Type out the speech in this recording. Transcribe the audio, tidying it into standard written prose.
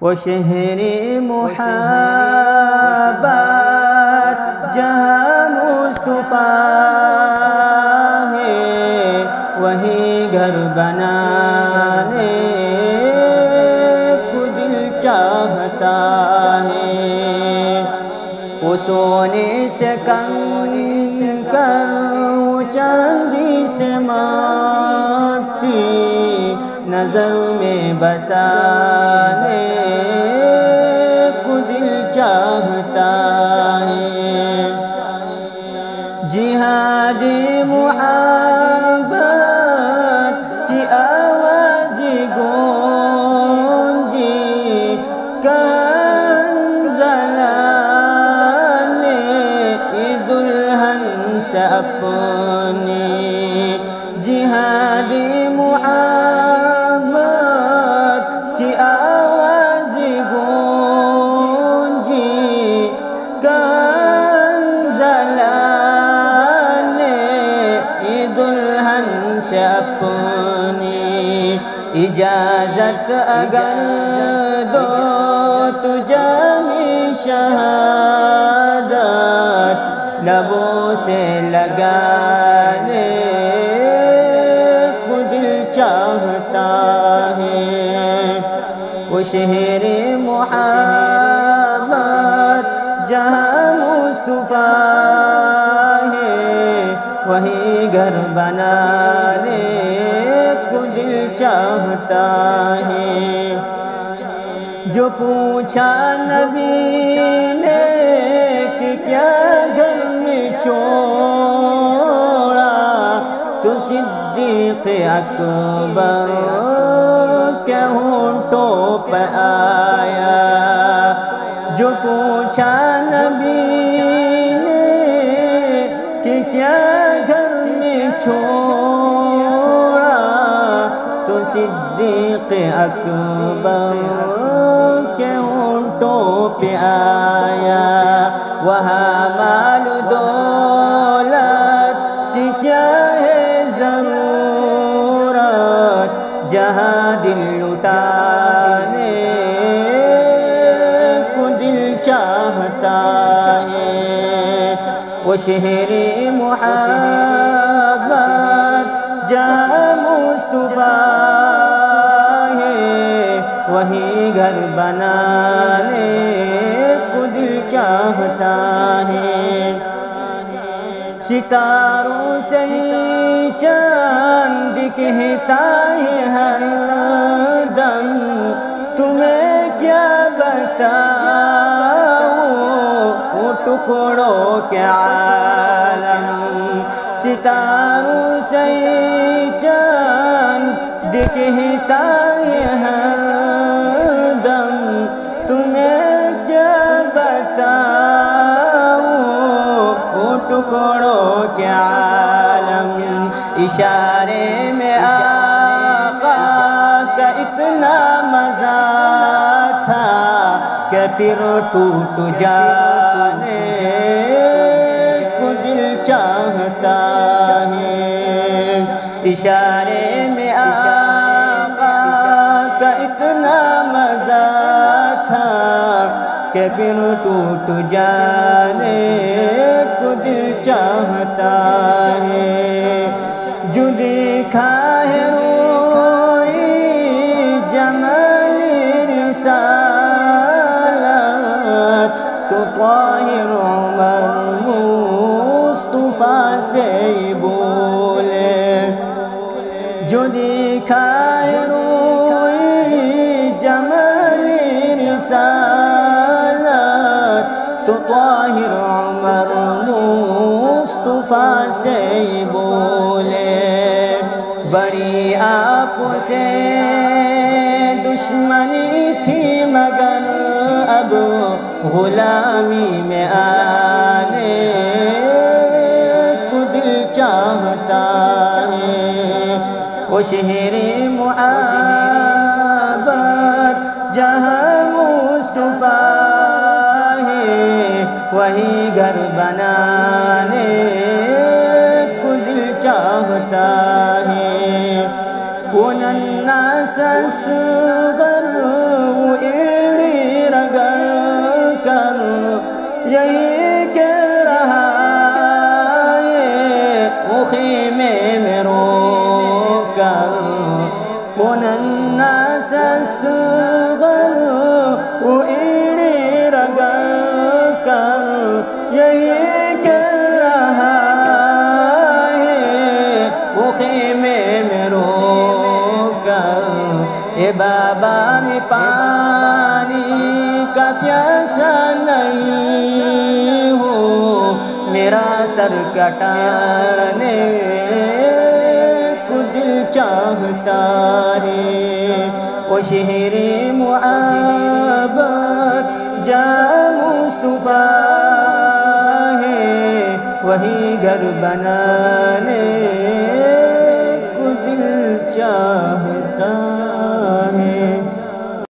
وہ شہر محبت جہاں مصطفیٰ ہے، وہی گھر بنانے کو دل چاہتا ہے۔ وہ سونے سے کنکر، وہ چاندی سے مٹی نظر میں بسانے کو دل چاہتا ہے۔ جہادی محبت کی آواز گونجی، کنز لانے دلہن سے اپنی۔ جہادی محبت کی آواز گونجی، کنز لانے دلہن سے اپنی۔ اجازت اگر دو تو جامی شہادت لبوں سے لگانے کو دل چاہتا ہے۔ وہ شہر محبت جہاں مصطفیٰ ہے، وہی گھر بنانے کو دل چاہتا ہے۔ جو پوچھا نبی نے کہ کیا گھر میں چھوڑا، تو صدیق اکبر کے ہونٹوں پہ آیا۔ جو پوچھا نبی نے کہ کیا گھر میں چھوڑا، تو صدیق اکبر کے ہونٹوں پہ آیا۔ وہاں مال دولت کی کیا ہے ضرورت، جہاں دل لٹانے کو دل چاہتا ہے۔ وہ شہر محبت جہاں مصطفیٰ ہے، وہی گھر بنانے کو دل چاہتا ہے۔ ستاروں سے چاند کہتا ہے ہر دم، تمہیں کیا بتاؤں وہ ٹکڑوں کے عالم۔ ستاروں سے چاند کہتا ہے ہر دم، تمہیں کیا بتاؤں وہ ٹکڑوں کے عالم۔ اشارے میں آقا کا اتنا مزہ تھا کہ پھر ٹوٹ جانے کو دل چاہتا ہے۔ اشارے میں آقا کا اتنا مزہ تھا کہ پھر ٹوٹ جانے کو دل چاہتا ہے۔ جو دیکھا ہے روئی جمال رسالت، تو طاہر عمر مصطفیٰ سے بولے۔ جو دیکھا ہے روئی جمال رسالت، تو طاہر عمر مصطفیٰ سے بولے۔ بڑی آپ سے دشمنی تھی مگر اب غلامی میں آنے کو دل چاہتا ہے۔ وہ شہر محبت جہاں مصطفیٰ ہے، وہی گھر بنانے کو دل چاہتا ہے۔ وہ ننھا سا اصغر وہ وہ ایڑی رگڑ کر یہی کہہ رہا ہے، وہ خیمے میں رو کر اے بابا میں پانی کا پیاسا نہیں ہوں، میرا سر کٹانے کو دل چاہتا ہے۔ وہ شہر محبت جہاں مصطفیٰ ہے، وہی گھر بنانے کو دل چاہتا ہے۔